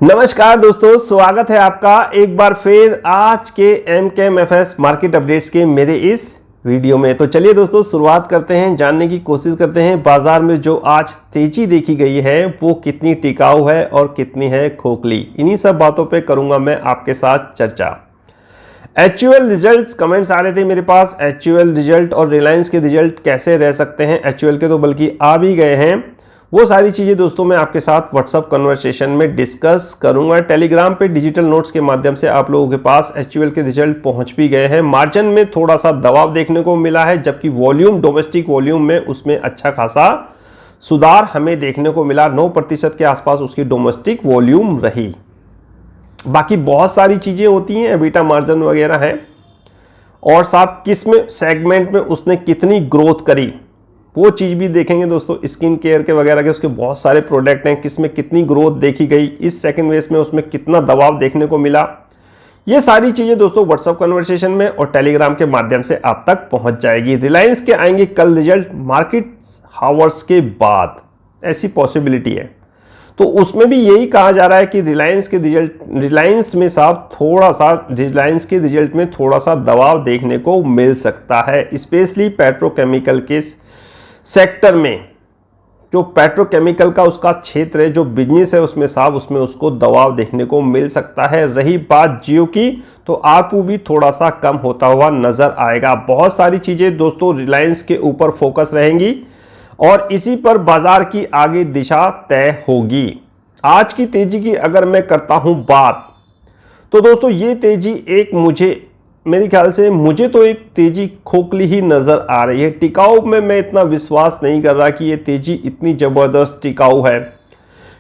नमस्कार दोस्तों, स्वागत है आपका एक बार फिर आज के MKMFS मार्केट अपडेट्स के मेरे इस वीडियो में। तो चलिए दोस्तों शुरुआत करते हैं, जानने की कोशिश करते हैं बाजार में जो आज तेजी देखी गई है वो कितनी टिकाऊ है और कितनी है खोखली। इन्हीं सब बातों पे करूंगा मैं आपके साथ चर्चा। HUL रिजल्ट्स कमेंट्स आ रहे थे मेरे पास, HUL रिजल्ट और रिलायंस के रिजल्ट कैसे रह सकते हैं। HUL के तो बल्कि आ भी गए हैं। वो सारी चीज़ें दोस्तों मैं आपके साथ व्हाट्सअप कन्वर्सेशन में डिस्कस करूंगा। टेलीग्राम पे डिजिटल नोट्स के माध्यम से आप लोगों के पास HUL के रिजल्ट पहुंच भी गए हैं। मार्जिन में थोड़ा सा दबाव देखने को मिला है, जबकि वॉल्यूम, डोमेस्टिक वॉल्यूम में उसमें अच्छा खासा सुधार हमें देखने को मिला। 9% के आसपास उसकी डोमेस्टिक वॉल्यूम रही। बाकी बहुत सारी चीज़ें होती हैं, एबिटा मार्जिन वगैरह है, और साथ किस में सेगमेंट में उसने कितनी ग्रोथ करी वो चीज़ भी देखेंगे दोस्तों। स्किन केयर के वगैरह के उसके बहुत सारे प्रोडक्ट हैं, किस में कितनी ग्रोथ देखी गई, इस सेकंड वेव में उसमें कितना दबाव देखने को मिला। ये सारी चीज़ें दोस्तों व्हाट्सअप कन्वर्सेशन में और टेलीग्राम के माध्यम से आप तक पहुंच जाएगी। रिलायंस के आएंगे कल रिजल्ट मार्केट हावर्स के बाद, ऐसी पॉसिबिलिटी है। तो उसमें भी यही कहा जा रहा है कि रिलायंस के रिजल्ट में थोड़ा सा दबाव देखने को मिल सकता है, स्पेशली पेट्रोकेमिकल के सेक्टर में। जो पेट्रोकेमिकल का उसका क्षेत्र है, जो बिजनेस है उसमें उसको दबाव देखने को मिल सकता है। रही बात जियो की, तो आरपू भी थोड़ा सा कम होता हुआ नजर आएगा। बहुत सारी चीजें दोस्तों रिलायंस के ऊपर फोकस रहेंगी और इसी पर बाजार की आगे दिशा तय होगी। आज की तेजी की अगर मैं करता हूं बात, तो दोस्तों ये तेजी मेरे ख्याल से मुझे तो एक तेजी खोखली ही नजर आ रही है। टिकाऊ में मैं इतना विश्वास नहीं कर रहा कि ये तेजी इतनी जबरदस्त टिकाऊ है,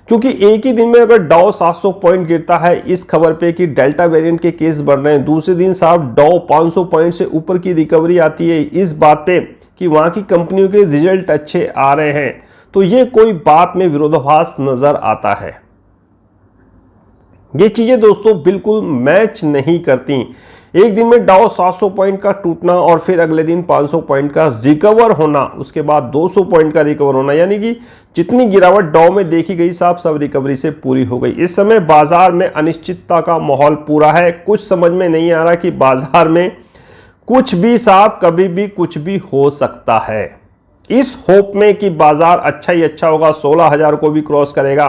क्योंकि एक ही दिन में अगर डाउ 700 पॉइंट गिरता है इस खबर पे कि डेल्टा वेरिएंट के केस बढ़ रहे हैं, दूसरे दिन साहब डाउ 500 पॉइंट से ऊपर की रिकवरी आती है इस बात पे कि वहां की कंपनियों के रिजल्ट अच्छे आ रहे हैं, तो ये कोई बात में विरोधाभास नजर आता है। ये चीजें दोस्तों बिल्कुल मैच नहीं करती। एक दिन में डाउ 700 पॉइंट का टूटना और फिर अगले दिन 500 पॉइंट का रिकवर होना, उसके बाद 200 पॉइंट का रिकवर होना, यानी कि जितनी गिरावट डाउ में देखी गई साहब सब रिकवरी से पूरी हो गई। इस समय बाजार में अनिश्चितता का माहौल पूरा है। कुछ समझ में नहीं आ रहा कि बाजार में कुछ भी साहब कभी भी कुछ भी हो सकता है। इस होप में कि बाजार अच्छा ही अच्छा होगा, 16,000 को भी क्रॉस करेगा,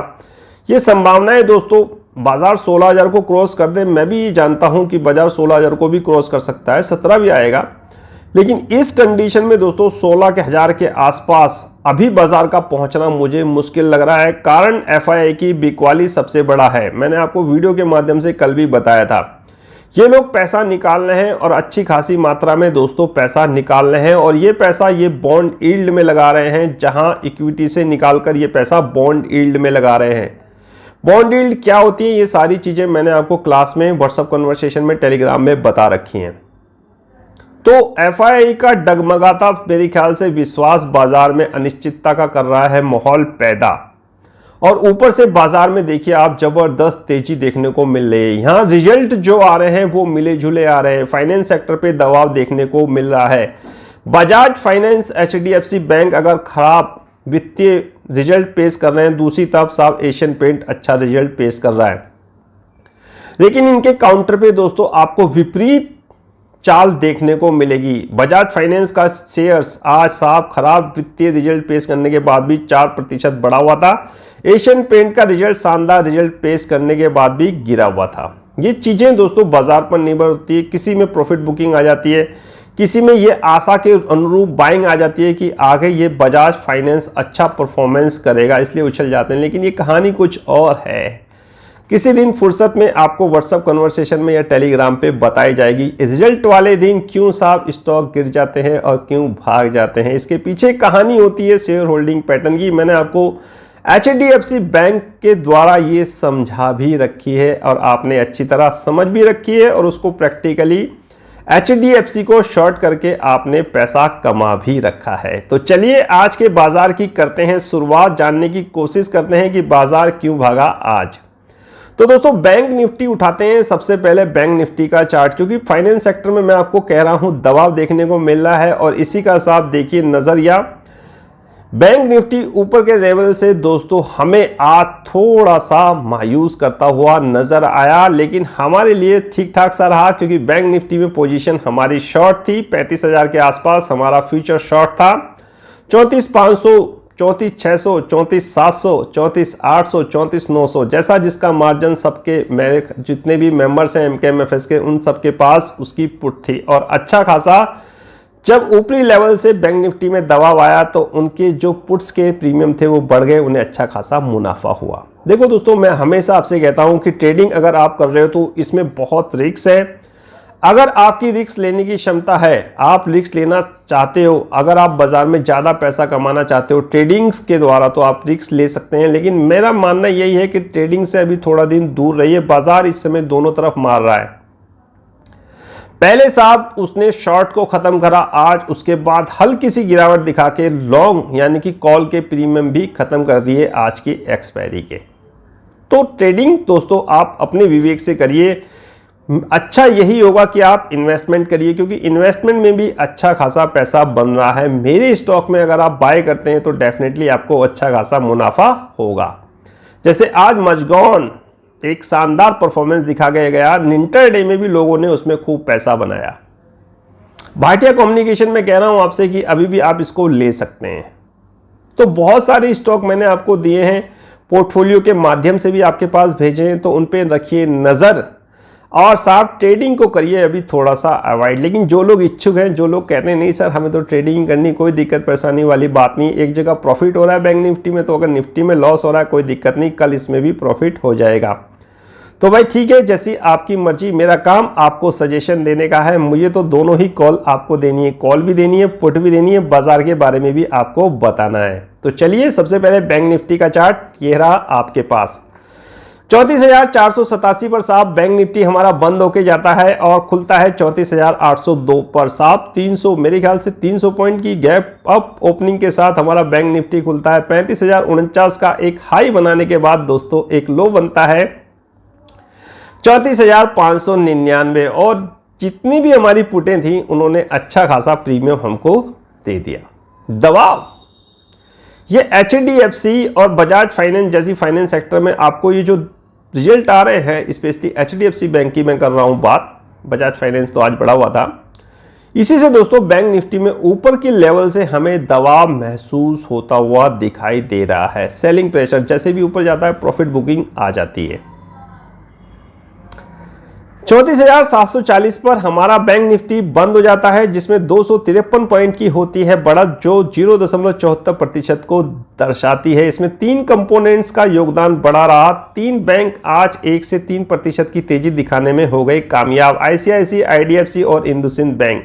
ये संभावनाएं दोस्तों बाजार 16,000 को क्रॉस कर दे। मैं भी जानता हूं कि बाजार 16,000 को भी क्रॉस कर सकता है, 17 भी आएगा, लेकिन इस कंडीशन में दोस्तों 16,000 के आसपास अभी बाजार का पहुंचना मुझे मुश्किल लग रहा है। कारण FII की बिकवाली सबसे बड़ा है। मैंने आपको वीडियो के माध्यम से कल भी बताया था, ये लोग पैसा निकाल रहे हैं और अच्छी खासी मात्रा में दोस्तों पैसा निकाल रहे हैं, और ये पैसा ये बॉन्ड यील्ड में लगा रहे हैं, जहां इक्विटी से निकालकर ये पैसा बॉन्ड यील्ड में लगा रहे हैं। बॉन्ड यील्ड क्या होती है, ये सारी चीजें मैंने आपको क्लास में व्हाट्सएप कन्वर्सेशन में टेलीग्राम में बता रखी हैं। तो FII का डगमगाता मेरे ख्याल से विश्वास बाजार में अनिश्चितता का कर रहा है माहौल पैदा, और ऊपर से बाजार में देखिए आप जबरदस्त तेजी देखने को मिल रही है। यहाँ रिजल्ट जो आ रहे हैं वो मिले जुले आ रहे हैं। फाइनेंस सेक्टर पे दबाव देखने को मिल रहा है। बजाज फाइनेंस, HDFC बैंक अगर खराब वित्तीय रिजल्ट पेश कर रहे हैं, दूसरी तरफ साहब एशियन पेंट अच्छा रिजल्ट पेश कर रहा है, लेकिन इनके काउंटर पे दोस्तों आपको विपरीत चाल देखने को मिलेगी। बजाज फाइनेंस का शेयर्स आज साहब खराब वित्तीय रिजल्ट पेश करने के बाद भी 4% बढ़ा हुआ था। एशियन पेंट का रिजल्ट शानदार रिजल्ट पेश करने के बाद भी गिरा हुआ था। ये चीजें दोस्तों बाजार पर निर्भर होती है। किसी में प्रॉफिट बुकिंग आ जाती है, किसी में ये आशा के अनुरूप बाइंग आ जाती है कि आगे ये बजाज फाइनेंस अच्छा परफॉर्मेंस करेगा, इसलिए उछल जाते हैं। लेकिन ये कहानी कुछ और है। किसी दिन फुर्सत में आपको व्हाट्सएप कन्वर्सेशन में या टेलीग्राम पे बताई जाएगी रिजल्ट वाले दिन क्यों साहब स्टॉक गिर जाते हैं और क्यों भाग जाते हैं। इसके पीछे कहानी होती है शेयर होल्डिंग पैटर्न की। मैंने आपको HDFC बैंक के द्वारा ये समझा भी रखी है और आपने अच्छी तरह समझ भी रखी है, और उसको प्रैक्टिकली HDFC को शॉर्ट करके आपने पैसा कमा भी रखा है। तो चलिए आज के बाजार की करते हैं शुरुआत, जानने की कोशिश करते हैं कि बाजार क्यों भागा आज। तो दोस्तों बैंक निफ्टी उठाते हैं सबसे पहले, बैंक निफ्टी का चार्ट, क्योंकि फाइनेंस सेक्टर में मैं आपको कह रहा हूं दबाव देखने को मिल रहा है, और इसी का साफ देखिए नजरिया बैंक निफ्टी ऊपर के लेवल से दोस्तों हमें आज थोड़ा सा मायूस करता हुआ नजर आया, लेकिन हमारे लिए ठीक ठाक सा रहा क्योंकि बैंक निफ्टी में पोजीशन हमारी शॉर्ट थी। 35,000 के आसपास हमारा फ्यूचर शॉर्ट था। 34,500, 34,600, 34,700, 34,800, 34,900 जैसा जिसका मार्जिन सबके, मेरे जितने भी मेंबर्स हैं MKMFS के, उन सबके पास उसकी पुट थी। और अच्छा खासा जब ऊपरी लेवल से बैंक निफ्टी में दबाव आया तो उनके जो पुट्स के प्रीमियम थे वो बढ़ गए, उन्हें अच्छा खासा मुनाफा हुआ। देखो दोस्तों, मैं हमेशा आपसे कहता हूं कि ट्रेडिंग अगर आप कर रहे हो तो इसमें बहुत रिस्क है। अगर आपकी रिस्क लेने की क्षमता है, आप रिस्क लेना चाहते हो, अगर आप बाजार में ज़्यादा पैसा कमाना चाहते हो ट्रेडिंग्स के द्वारा, तो आप रिस्क ले सकते हैं। लेकिन मेरा मानना यही है कि ट्रेडिंग से अभी थोड़ा दिन दूर रहिए। बाजार इस समय दोनों तरफ मार रहा है। पहले साहब उसने शॉर्ट को खत्म करा आज, उसके बाद हल्की सी गिरावट दिखा के लॉन्ग यानी कि कॉल के प्रीमियम भी खत्म कर दिए आज की एक्सपायरी के। तो ट्रेडिंग दोस्तों आप अपने विवेक से करिए। अच्छा यही होगा कि आप इन्वेस्टमेंट करिए, क्योंकि इन्वेस्टमेंट में भी अच्छा खासा पैसा बन रहा है। मेरे स्टॉक में अगर आप बाय करते हैं तो डेफिनेटली आपको अच्छा खासा मुनाफा होगा। जैसे आज मजगौन एक शानदार परफॉर्मेंस दिखा गया, इंटरडे में भी लोगों ने उसमें खूब पैसा बनाया। भाटिया कम्युनिकेशन में कह रहा हूं आपसे कि अभी भी आप इसको ले सकते हैं। तो बहुत सारे स्टॉक मैंने आपको दिए हैं, पोर्टफोलियो के माध्यम से भी आपके पास भेजे हैं, तो उन पे रखिए नज़र और साहब ट्रेडिंग को करिए अभी थोड़ा सा अवॉइड। लेकिन जो लोग इच्छुक हैं, जो लोग कहते हैं नहीं सर हमें तो ट्रेडिंग करनी, कोई दिक्कत परेशानी वाली बात नहीं, एक जगह प्रॉफिट हो रहा है बैंक निफ्टी में, तो अगर निफ्टी में लॉस हो रहा है कोई दिक्कत नहीं, कल इसमें भी प्रॉफिट हो जाएगा। तो भाई ठीक है, जैसी आपकी मर्जी। मेरा काम आपको सजेशन देने का है। मुझे तो दोनों ही कॉल आपको देनी है, कॉल भी देनी है, पुट भी देनी है, बाजार के बारे में भी आपको बताना है। तो चलिए सबसे पहले बैंक निफ्टी का चार्ट ये रहा आपके पास। 34,487 पर साहब बैंक निफ्टी हमारा बंद होके जाता है और खुलता है 34,802 पर साहब। 300 मेरे ख्याल से 300 पॉइंट की गैप अप ओपनिंग के साथ हमारा बैंक निफ्टी खुलता है। 35,049 का एक हाई बनाने के बाद दोस्तों एक लो बनता है 34,599 और जितनी भी हमारी पुटें थी उन्होंने अच्छा खासा प्रीमियम हमको दे दिया। दबाव ये HDFC और बजाज फाइनेंस जैसी फाइनेंस सेक्टर में आपको ये जो रिजल्ट आ रहे हैं, स्पेशली HDFC बैंक की मैं कर रहा हूं बात, बजाज फाइनेंस तो आज बढ़ा हुआ था। इसी से दोस्तों बैंक निफ्टी में ऊपर के लेवल से हमें दबाव महसूस होता हुआ दिखाई दे रहा है। सेलिंग प्रेशर जैसे भी ऊपर जाता है प्रॉफिट बुकिंग आ जाती है। 34,740 पर हमारा बैंक निफ्टी बंद हो जाता है, जिसमें 253 पॉइंट की होती है बढ़त, जो 0.74% को दर्शाती है। इसमें 3 कंपोनेंट्स का योगदान बढ़ा रहा। 3 बैंक आज 1 से 3% की तेजी दिखाने में हो गए कामयाब। ICICI, IDFC और इंडसइंड बैंक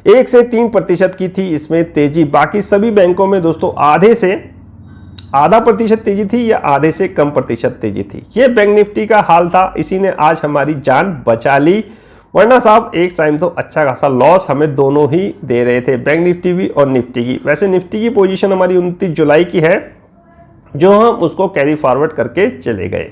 1 से 3% की थी इसमें तेजी। बाकी सभी बैंकों में दोस्तों आधे से आधा प्रतिशत तेजी थी या आधे से कम प्रतिशत तेजी थी। ये बैंक निफ्टी का हाल था, इसी ने आज हमारी जान बचा ली, वरना साहब एक टाइम तो अच्छा खासा लॉस हमें दोनों ही दे रहे थे, बैंक निफ्टी भी और निफ्टी की। वैसे निफ्टी की पोजीशन हमारी 29 जुलाई की है, जो हम उसको कैरी फॉरवर्ड करके चले गए।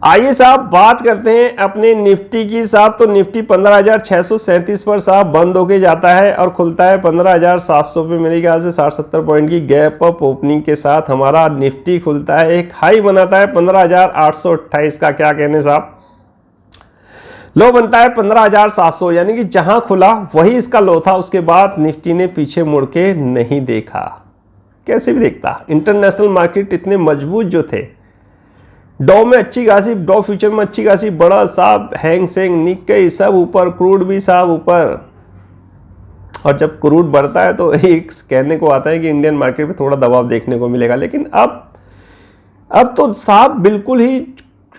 आइए साहब बात करते हैं अपने निफ्टी की साहब। तो निफ्टी 15,637 पर साहब बंद होके जाता है और खुलता है 15,700 पे। मेरे ख्याल से 60-70 पॉइंट की गैप अप ओपनिंग के साथ हमारा निफ्टी खुलता है, एक हाई बनाता है 15,828 का। क्या कहने साहब, लो बनता है 15,700, यानी कि जहां खुला वही इसका लो था। उसके बाद निफ्टी ने पीछे मुड़ के नहीं देखा। कैसे भी देखता, इंटरनेशनल मार्केट इतने मजबूत जो थे, डॉ में अच्छी खासी, डॉ फ्यूचर में अच्छी खासी बड़ा साहब, हैंग सेंग निक्केई सब ऊपर, क्रूड भी साहब ऊपर। और जब क्रूड बढ़ता है तो एक कहने को आता है कि इंडियन मार्केट में थोड़ा दबाव देखने को मिलेगा। लेकिन अब तो साहब बिल्कुल ही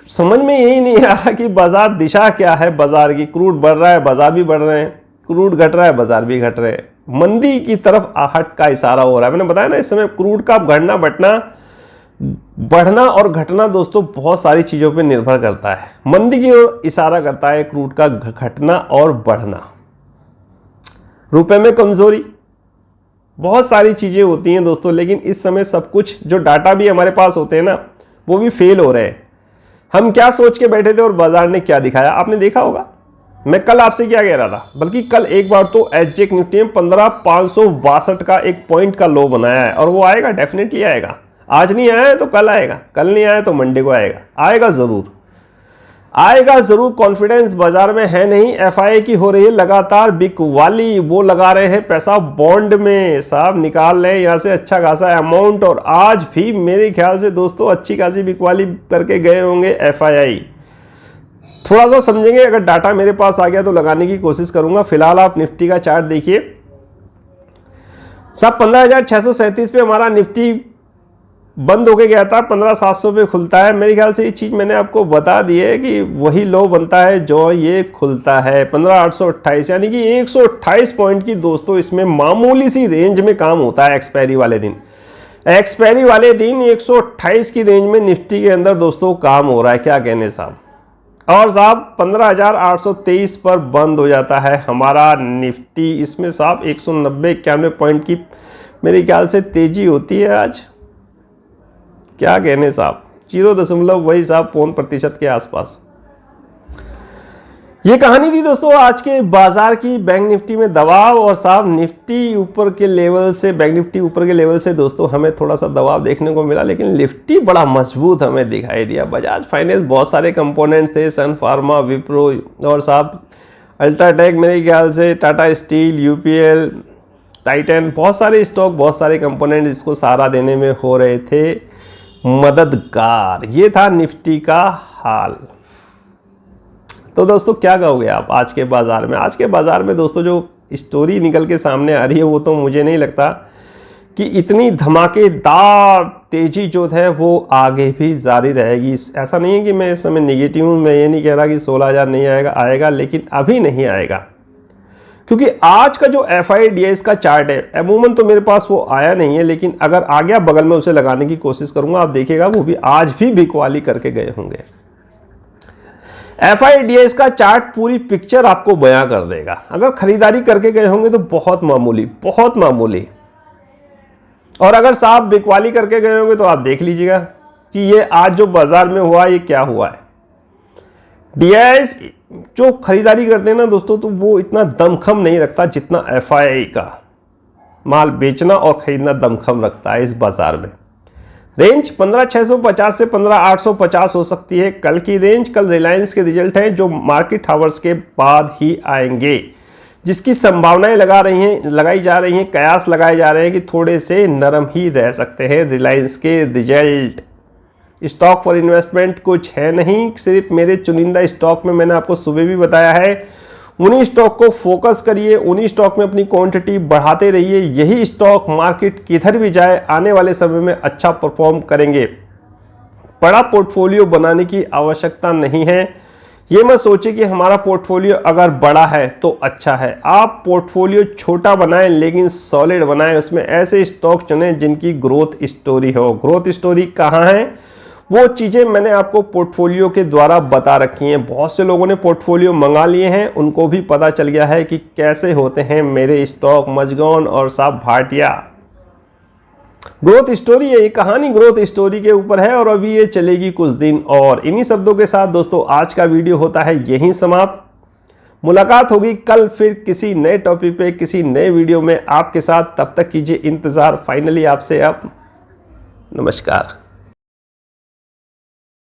समझ में यही नहीं आ रहा कि बाजार दिशा क्या है बाजार की। क्रूड बढ़ रहा है, बाजार भी बढ़ रहे हैं, क्रूड घट रहा है, बाजार भी घट रहे हैं। मंदी की तरफ आहट का इशारा हो रहा है। मैंने बताया ना, इस समय क्रूड का बढ़ना और घटना दोस्तों बहुत सारी चीजों पे निर्भर करता है। मंदी की ओर इशारा करता है क्रूड का घटना और बढ़ना। रुपए में कमजोरी, बहुत सारी चीजें होती हैं दोस्तों। लेकिन इस समय सब कुछ जो डाटा भी हमारे पास होते हैं ना, वो भी फेल हो रहे हैं। हम क्या सोच के बैठे थे और बाजार ने क्या दिखाया, आपने देखा होगा। मैं कल आपसे क्या कह रहा था, बल्कि कल एक बार तो एसजीएक्स निफ्टी में 15,562 का एक पॉइंट का लो बनाया है और वो आएगा, डेफिनेटली आएगा। आज नहीं आया है तो कल आएगा, कल नहीं आया तो मंडे को आएगा, आएगा ज़रूर, आएगा ज़रूर। कॉन्फिडेंस बाजार में है नहीं, एफआईआई की हो रही है लगातार बिकवाली, वो लगा रहे हैं पैसा बॉन्ड में, साहब निकाल लें यहाँ से अच्छा खासा अमाउंट। और आज भी मेरे ख्याल से दोस्तों अच्छी खासी बिकवाली करके गए होंगे एफआईआई। थोड़ा सा समझेंगे, अगर डाटा मेरे पास आ गया तो लगाने की कोशिश करूंगा। फिलहाल आप निफ्टी का चार्ट देखिए सब 15,637 पे हमारा निफ्टी बंद होके गया था, 15,700 पे खुलता है। मेरे ख्याल से ये चीज़ मैंने आपको बता दी है कि वही लो बनता है जो ये खुलता है 15,828, यानी कि 128 पॉइंट की दोस्तों इसमें मामूली सी रेंज में काम होता है। एक्सपायरी वाले दिन 128 की रेंज में निफ्टी के अंदर दोस्तों काम हो रहा है, क्या कहने साहब। और साहब 15,823 पर बंद हो जाता है हमारा निफ्टी। इसमें साहब 190-91 पॉइंट की मेरे ख्याल से तेजी होती है आज, क्या कहने साहब, 0.4% के आसपास। ये कहानी थी दोस्तों आज के बाजार की। बैंक निफ्टी में दबाव और साहब निफ्टी ऊपर के लेवल से, बैंक निफ्टी ऊपर के लेवल से दोस्तों हमें थोड़ा सा दबाव देखने को मिला, लेकिन निफ्टी बड़ा मजबूत हमें दिखाई दिया। बजाज फाइनेंस, बहुत सारे कंपोनेंट्स थे, सन फार्मा, विप्रो और साहब अल्ट्राटेक, मेरे ख्याल से टाटा स्टील, यूपीएल, टाइटन, बहुत सारे स्टॉक, बहुत सारे कंपोनेंट इसको सहारा देने में हो रहे थे मददगार। ये था निफ्टी का हाल। तो दोस्तों क्या कहोगे आप आज के बाजार में? आज के बाजार में दोस्तों जो स्टोरी निकल के सामने आ रही है वो तो मुझे नहीं लगता कि इतनी धमाकेदार तेजी जो है वो आगे भी जारी रहेगी। ऐसा नहीं है कि मैं इस समय नेगेटिव हूँ, मैं ये नहीं कह रहा कि 16,000 नहीं आएगा, आएगा, लेकिन अभी नहीं आएगा। क्योंकि आज का जो FIDS का चार्ट है, अमूमन तो मेरे पास वो आया नहीं है, लेकिन अगर आ गया बगल में उसे लगाने की कोशिश करूंगा, आप देखिएगा वो भी आज भी बिकवाली करके गए होंगे। FIDS का चार्ट पूरी पिक्चर आपको बयां कर देगा। अगर खरीदारी करके गए होंगे तो बहुत मामूली, बहुत मामूली, और अगर साहब बिकवाली करके गए होंगे तो आप देख लीजिएगा कि ये आज जो बाजार में हुआ ये क्या हुआ है। DIS जो खरीदारी करते हैं ना दोस्तों, तो वो इतना दमखम नहीं रखता जितना FII का माल बेचना और खरीदना दमखम रखता है इस बाजार में। रेंज 15,650 से 15,850 हो सकती है कल की रेंज। कल रिलायंस के रिजल्ट हैं जो मार्केट हावर्स के बाद ही आएंगे, जिसकी संभावनाएं लगाई जा रही हैं, कयास लगाए जा रहे हैं कि थोड़े से नरम ही रह सकते हैं रिलायंस के रिजल्ट। स्टॉक फॉर इन्वेस्टमेंट कुछ है नहीं, सिर्फ मेरे चुनिंदा स्टॉक में मैंने आपको सुबह भी बताया है, उन्हीं स्टॉक को फोकस करिए, उन्हीं स्टॉक में अपनी क्वांटिटी बढ़ाते रहिए। यही स्टॉक मार्केट किधर भी जाए आने वाले समय में अच्छा परफॉर्म करेंगे। बड़ा पोर्टफोलियो बनाने की आवश्यकता नहीं है। ये मत सोचिए कि हमारा पोर्टफोलियो अगर बड़ा है तो अच्छा है। आप पोर्टफोलियो छोटा बनाएं लेकिन सॉलिड बनाएं, उसमें ऐसे स्टॉक चुनें जिनकी ग्रोथ स्टोरी हो। ग्रोथ स्टोरी कहाँ है? वो चीज़ें मैंने आपको पोर्टफोलियो के द्वारा बता रखी हैं। बहुत से लोगों ने पोर्टफोलियो मंगा लिए हैं, उनको भी पता चल गया है कि कैसे होते हैं मेरे स्टॉक, मजगौन और साहब भाटिया। ग्रोथ स्टोरी है, ये कहानी ग्रोथ स्टोरी के ऊपर है और अभी ये चलेगी कुछ दिन और। इन्हीं शब्दों के साथ दोस्तों आज का वीडियो होता है यहीं समाप्त। मुलाकात होगी कल फिर किसी नए टॉपिक पे, किसी नए वीडियो में आपके साथ। तब तक कीजिए इंतज़ार। फाइनली आपसे अब नमस्कार।